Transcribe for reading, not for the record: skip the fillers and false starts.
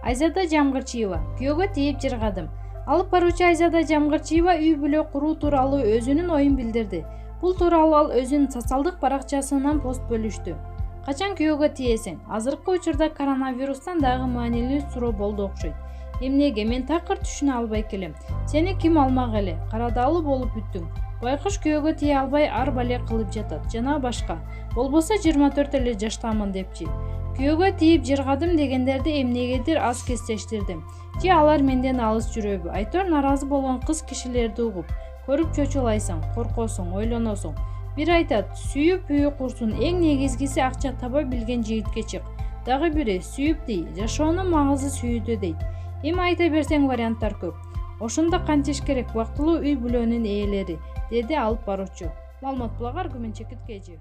Айзада Жамгырчиева күйөөгө тийип жыргадым. Алып баруучу Айзада Жамгырчиева үй бүлө куруу тууралуу өзүнүн оюн билдирди. Бул тууралуу ал өзүнүн социалдык баракчасынан пост бөлүштү. Качан күйөөгө тиесиң? Азыркы учурда коронавирустан дагы маанилүү суроо болду окшойт. Эмнеге мен такыр түшүнө албай келем. Сени ким алмак эле? Карадалы болуп бүттүң. Байкуш күйөөгө тие албай ар бале кылып жатат жана башка. Болбосо 24 эле жаштамын депчи. Күйөөгө тийип жыргадым дегендерди эмнегедир аз кездештирдим. Же алар менден алыс жүрөбү? Айтор наразы болгон кыз кишилерди угуп, көрүп чочулайсың, коркосуң, ойлоносуң. Бир айтат, сүйүп үй курсун, эң негизгиси акча таба билген жигитке чык. Дагы бири сүйүп дей, жашоонун магызы сүйүүдө дейт. Эми айта берсең варианттар көп. Ошондо кантиш керек бактылуу үй бүлөнүн ээлери, деди алып баруучу. Маалымат булагы Аргумент Чекиткежи.